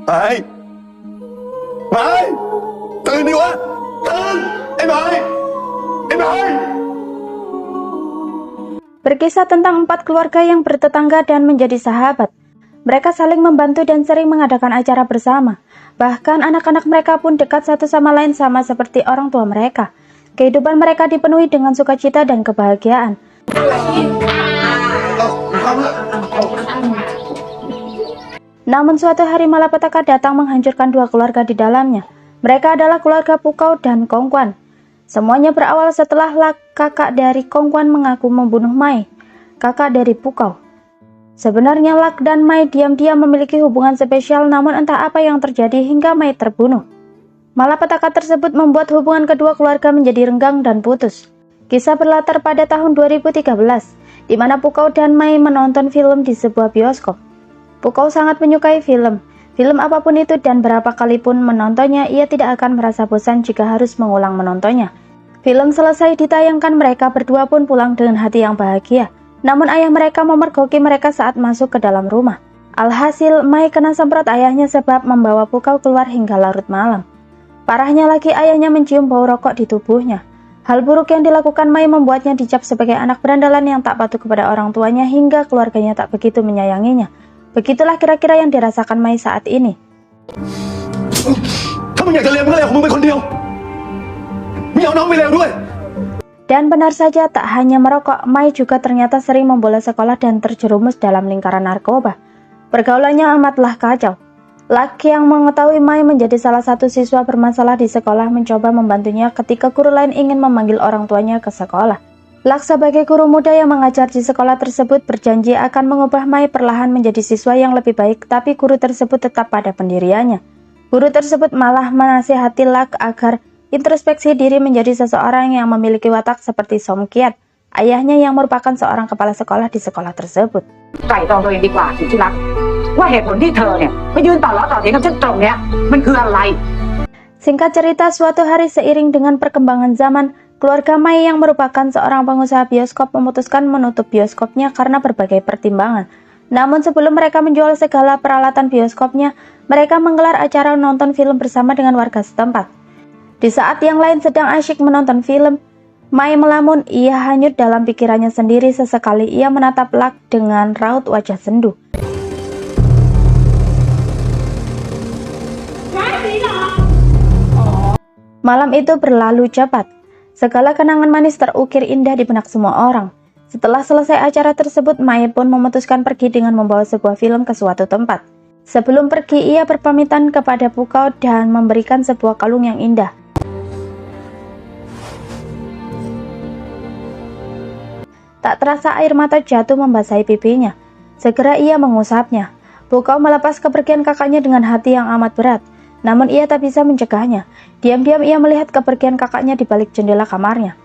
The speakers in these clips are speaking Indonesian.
Mai, Mai,ตื่นดิวะตื่นไอ้ไม้ไอ้ไม้ Berkisah tentang 4 keluarga yang bertetangga dan menjadi sahabat. Mereka saling membantu dan sering mengadakan acara bersama. Bahkan anak-anak mereka pun dekat satu sama lain sama seperti orang tua mereka. Kehidupan mereka dipenuhi dengan sukacita dan kebahagiaan. Namun suatu hari malapetaka datang menghancurkan 2 keluarga di dalamnya. Mereka adalah keluarga Pukau dan Kongguan. Semuanya berawal setelah kakak dari Kongguan mengaku membunuh Mai, kakak dari Pukau. Sebenarnya Lak dan Mai diam-diam memiliki hubungan spesial, namun entah apa yang terjadi hingga Mai terbunuh. Malapetaka tersebut membuat hubungan kedua keluarga menjadi renggang dan putus. Kisah berlatar pada tahun 2013, di mana Pukau dan Mai menonton film di sebuah bioskop. Pukau sangat menyukai film apapun itu, dan berapa kali pun menontonnya, ia tidak akan merasa bosan jika harus mengulang menontonnya. Film selesai ditayangkan, mereka berdua pun pulang dengan hati yang bahagia. Namun ayah mereka memergoki mereka saat masuk ke dalam rumah. Alhasil, Mai kena semprot ayahnya sebab membawa Pukau keluar hingga larut malam. Parahnya lagi, ayahnya mencium bau rokok di tubuhnya. Hal buruk yang dilakukan Mai membuatnya dicap sebagai anak berandalan yang tak patuh kepada orang tuanya hingga keluarganya tak begitu menyayanginya. Begitulah kira-kira yang dirasakan Mai saat ini. Dan benar saja, tak hanya merokok, Mai juga ternyata sering membolos sekolah dan terjerumus dalam lingkaran narkoba. Pergaulannya amatlah kacau. Laki yang mengetahui Mai menjadi salah satu siswa bermasalah di sekolah mencoba membantunya ketika guru lain ingin memanggil orang tuanya ke sekolah. Lak sebagai guru muda yang mengajar di sekolah tersebut berjanji akan mengubah Mai perlahan menjadi siswa yang lebih baik, tapi guru tersebut tetap pada pendiriannya. Guru tersebut malah menasihati Lak agar introspeksi diri menjadi seseorang yang memiliki watak seperti Som Kiat, ayahnya yang merupakan seorang kepala sekolah di sekolah tersebut. Singkat cerita, suatu hari seiring dengan perkembangan zaman, keluarga Mai yang merupakan seorang pengusaha bioskop memutuskan menutup bioskopnya karena berbagai pertimbangan. Namun sebelum mereka menjual segala peralatan bioskopnya, mereka menggelar acara nonton film bersama dengan warga setempat. Di saat yang lain sedang asyik menonton film, Mai melamun. Ia hanyut dalam pikirannya sendiri. Sesekali ia menatap Lak dengan raut wajah sendu. Malam itu berlalu cepat. Segala kenangan manis terukir indah di benak semua orang. Setelah selesai acara tersebut, Mai pun memutuskan pergi dengan membawa sebuah film ke suatu tempat. Sebelum pergi, ia berpamitan kepada Pukau dan memberikan sebuah kalung yang indah. Tak terasa air mata jatuh membasahi pipinya. Segera ia mengusapnya. Pukau melepas kepergian kakaknya dengan hati yang amat berat. Namun ia tak bisa mencegahnya. Diam-diam ia melihat kepergian kakaknya di balik jendela kamarnya.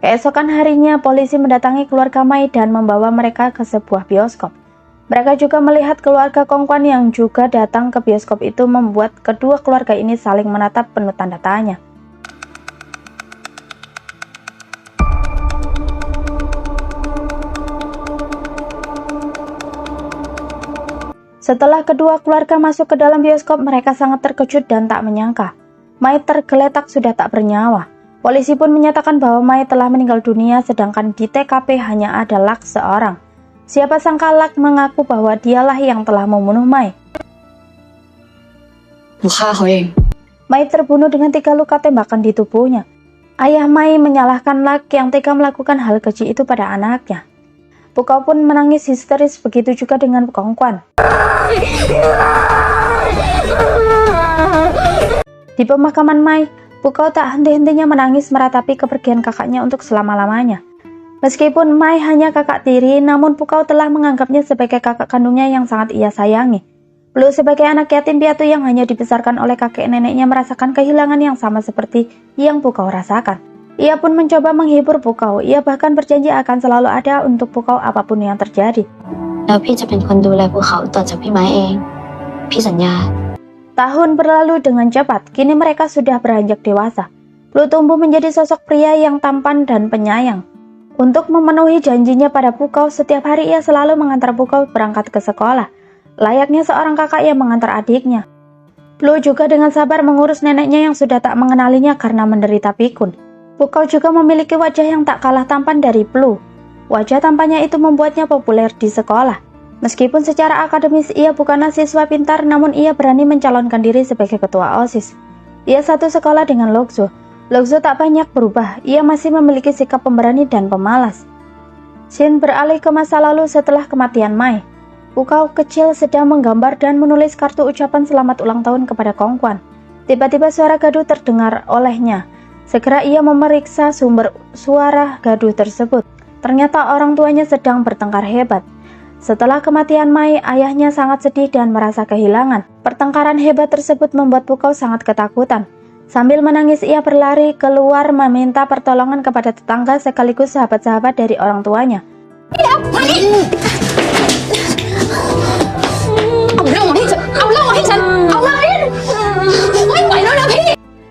Keesokan harinya, polisi mendatangi keluarga Mai dan membawa mereka ke sebuah bioskop. Mereka juga melihat keluarga Kongguan yang juga datang ke bioskop itu, membuat kedua keluarga ini saling menatap penuh tanda tanya. Setelah kedua keluarga masuk ke dalam bioskop, mereka sangat terkejut dan tak menyangka Mai tergeletak sudah tak bernyawa. Polisi pun menyatakan bahwa Mai telah meninggal dunia, sedangkan di TKP hanya ada Lak seorang. Siapa sangka Lak mengaku bahwa dialah yang telah membunuh Mai. Mai terbunuh dengan 3 luka tembakan di tubuhnya. Ayah Mai menyalahkan Lak yang tega melakukan hal keji itu pada anaknya. Pukau pun menangis histeris, begitu juga dengan Kongguan. Di pemakaman Mai, Pukau tak henti-hentinya menangis meratapi kepergian kakaknya untuk selama-lamanya. Meskipun Mai hanya kakak tiri, namun Pukau telah menganggapnya sebagai kakak kandungnya yang sangat ia sayangi. Lu sebagai anak yatim piatu yang hanya dibesarkan oleh kakek neneknya merasakan kehilangan yang sama seperti yang Pukau rasakan. Ia pun mencoba menghibur Pukau. Ia bahkan berjanji akan selalu ada untuk Pukau apapun yang terjadi. Tahun berlalu dengan cepat. Kini mereka sudah beranjak dewasa. Lu tumbuh menjadi sosok pria yang tampan dan penyayang. Untuk memenuhi janjinya pada Pukau, setiap hari ia selalu mengantar Pukau berangkat ke sekolah, layaknya seorang kakak yang mengantar adiknya. Plu juga dengan sabar mengurus neneknya yang sudah tak mengenalinya karena menderita pikun. Pukau juga memiliki wajah yang tak kalah tampan dari Plu. Wajah tampannya itu membuatnya populer di sekolah. Meskipun secara akademis ia bukanlah siswa pintar, namun ia berani mencalonkan diri sebagai ketua OSIS. Ia satu sekolah dengan Lokso. Lokso tak banyak berubah, ia masih memiliki sikap pemberani dan pemalas. Shin beralih ke masa lalu setelah kematian Mai. Pukau kecil sedang menggambar dan menulis kartu ucapan selamat ulang tahun kepada Kongguan. Tiba-tiba suara gaduh terdengar olehnya. Segera ia memeriksa sumber suara gaduh tersebut. Ternyata orang tuanya sedang bertengkar hebat. Setelah kematian Mai, ayahnya sangat sedih dan merasa kehilangan. Pertengkaran hebat tersebut membuat Pukau sangat ketakutan. Sambil menangis ia berlari keluar meminta pertolongan kepada tetangga sekaligus sahabat-sahabat dari orang tuanya.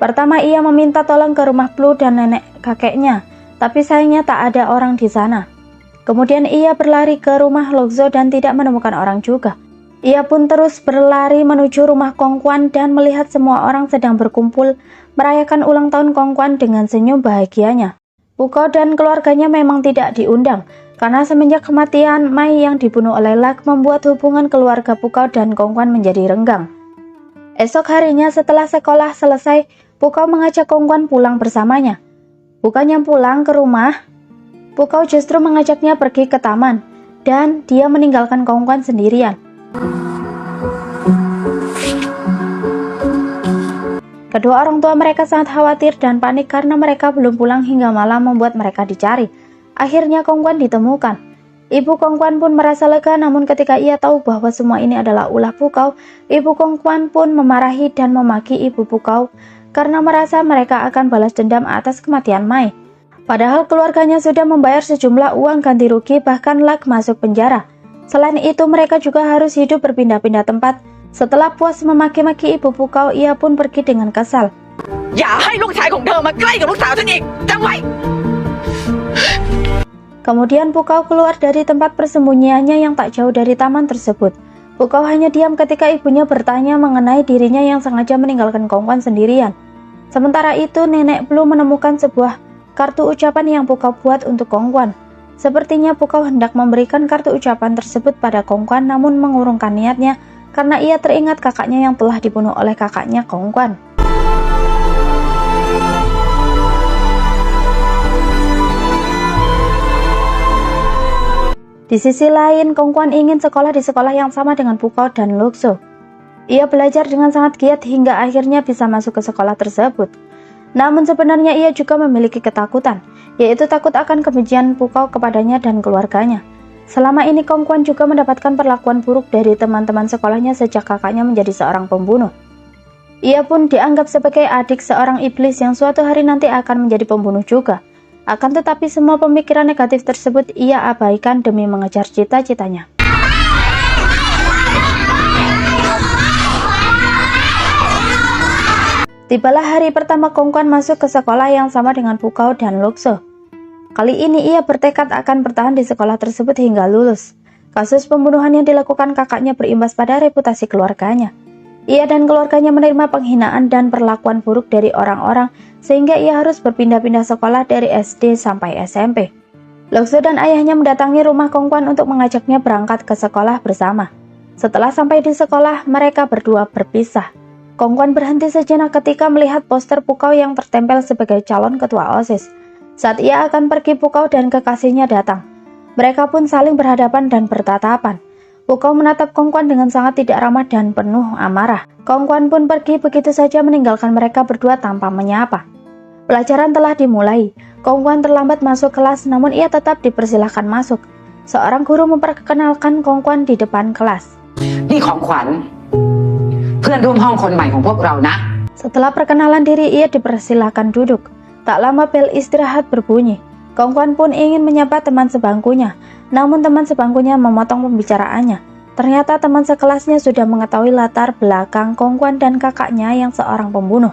Pertama ia meminta tolong ke rumah Plu dan nenek kakeknya, tapi sayangnya tak ada orang di sana. Kemudian ia berlari ke rumah Lokso dan tidak menemukan orang juga. Ia pun terus berlari menuju rumah Kongguan dan melihat semua orang sedang berkumpul merayakan ulang tahun Kongguan dengan senyum bahagianya. Pukau dan keluarganya memang tidak diundang, karena semenjak kematian Mai yang dibunuh oleh Lak membuat hubungan keluarga Pukau dan Kongguan menjadi renggang. Esok harinya setelah sekolah selesai, Pukau mengajak Kongguan pulang bersamanya. Bukannya pulang ke rumah, Pukau justru mengajaknya pergi ke taman, dan dia meninggalkan Kongguan sendirian. Kedua orang tua mereka sangat khawatir dan panik karena mereka belum pulang hingga malam membuat mereka dicari. Akhirnya Kongguan ditemukan. Ibu Kongguan pun merasa lega, namun ketika ia tahu bahwa semua ini adalah ulah Pukau, ibu Kongguan pun memarahi dan memaki ibu Pukau karena merasa mereka akan balas dendam atas kematian Mai. Padahal keluarganya sudah membayar sejumlah uang ganti rugi, bahkan Lak masuk penjara. Selain itu mereka juga harus hidup berpindah-pindah tempat. Setelah puas memaki-maki ibu Pukau, ia pun pergi dengan kesal. Kemudian Pukau keluar dari tempat persembunyiannya yang tak jauh dari taman tersebut. Pukau hanya diam ketika ibunya bertanya mengenai dirinya yang sengaja meninggalkan Kongguan sendirian. Sementara itu nenek Plu menemukan sebuah kartu ucapan yang Pukau buat untuk Kongguan. Sepertinya Pukau hendak memberikan kartu ucapan tersebut pada Kongguan, namun mengurungkan niatnya karena ia teringat kakaknya yang telah dibunuh oleh kakaknya Kongguan. Di sisi lain, Kongguan ingin sekolah di sekolah yang sama dengan Pukau dan Lokso. Ia belajar dengan sangat giat hingga akhirnya bisa masuk ke sekolah tersebut. Namun sebenarnya ia juga memiliki ketakutan, yaitu takut akan kebencian Pukau kepadanya dan keluarganya. Selama ini Kongguan juga mendapatkan perlakuan buruk dari teman-teman sekolahnya sejak kakaknya menjadi seorang pembunuh. Ia pun dianggap sebagai adik seorang iblis yang suatu hari nanti akan menjadi pembunuh juga. Akan tetapi semua pemikiran negatif tersebut ia abaikan demi mengejar cita-citanya. Tibalah hari pertama Kongguan masuk ke sekolah yang sama dengan Pukau dan Lokso. Kali ini ia bertekad akan bertahan di sekolah tersebut hingga lulus. Kasus pembunuhan yang dilakukan kakaknya berimbas pada reputasi keluarganya. Ia dan keluarganya menerima penghinaan dan perlakuan buruk dari orang-orang sehingga ia harus berpindah-pindah sekolah dari SD sampai SMP. Lokso dan ayahnya mendatangi rumah Kongguan untuk mengajaknya berangkat ke sekolah bersama. Setelah sampai di sekolah, mereka berdua berpisah. Kongguan berhenti sejenak ketika melihat poster Pukau yang tertempel sebagai calon ketua OSIS. Saat ia akan pergi, Pukau dan kekasihnya datang. Mereka pun saling berhadapan dan bertatapan. Pukau menatap Kongguan dengan sangat tidak ramah dan penuh amarah. Kongguan pun pergi begitu saja meninggalkan mereka berdua tanpa menyapa. Pelajaran telah dimulai. Kongguan terlambat masuk kelas, namun ia tetap dipersilahkan masuk. Seorang guru memperkenalkan Kongguan di depan kelas. Ini Kongguan, พื่อนร่วมห้องคนใหม่ของพวกเรานะ. Setelah perkenalan diri, ia dipersilahkan duduk. Tak lama bel istirahat berbunyi. Kongguan pun ingin menyapa teman sebangkunya, namun teman sebangkunya memotong pembicaraannya. Ternyata teman sekelasnya sudah mengetahui latar belakang Kongguan dan kakaknya yang seorang pembunuh.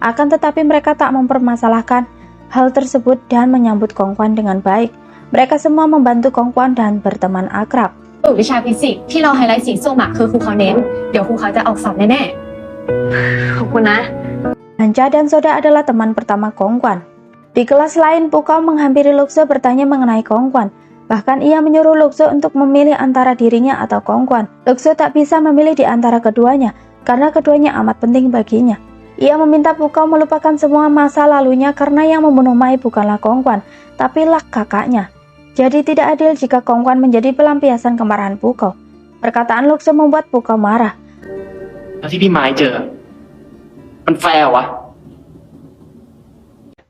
Akan tetapi mereka tak mempermasalahkan hal tersebut dan menyambut Kongguan dengan baik. Mereka semua membantu Kongguan dan berteman akrab. วิชาฟิสิกส์ที่เราไฮไลท์สีส้มคือครูเขาเน้นเดี๋ยวครูเขาจะออกสอบแน่ๆ ขอบคุณนะ Hancha dan Soda adalah teman pertama Kongkwan. Di kelas lain, Pukao menghampiri Luxo bertanya mengenai Kongkwan. Bahkan ia menyuruh Luxo untuk memilih antara dirinya atau Kongkwan. Luxo tak bisa memilih di antara keduanya, karena keduanya amat penting baginya. Ia meminta Pukao melupakan semua masa lalunya karena yang membunuh Mai bukanlah Kongkwan, tapi Lak kakaknya. Jadi tidak adil jika Kongkwan menjadi pelampiasan kemarahan Pukao. Perkataan Luxo membuat Pukao marah. แล้วที่พี่ไม้เจอ มันแฟร์วะ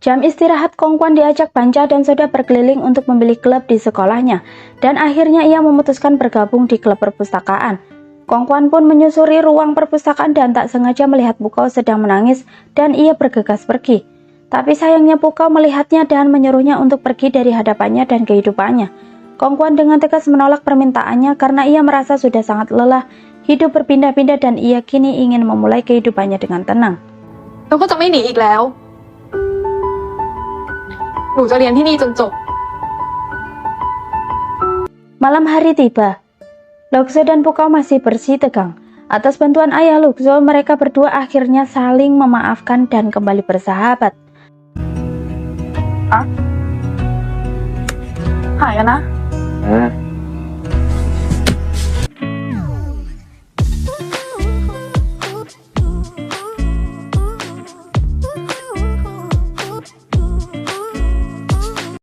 Jam istirahat Kongkwan diajak Panca dan Soda berkeliling untuk membeli klub di sekolahnya, dan akhirnya ia memutuskan bergabung di klub perpustakaan. Kongkwan pun menyusuri ruang perpustakaan dan tak sengaja melihat Pukao sedang menangis dan ia bergegas pergi. Tapi sayangnya Pukao melihatnya dan menyuruhnya untuk pergi dari hadapannya dan kehidupannya. Kongkwan dengan tegas menolak permintaannya karena ia merasa sudah sangat lelah, hidup berpindah-pindah dan ia kini ingin memulai kehidupannya dengan tenang. แล้วก็จะไม่หนีอีกแล้ว หนูจะเรียนที่นี่จนจบ Malam hari tiba. Luxo dan Pukao masih bersih tegang. Atas bantuan ayah Luxo, mereka berdua akhirnya saling memaafkan dan kembali bersahabat. หายกันนะ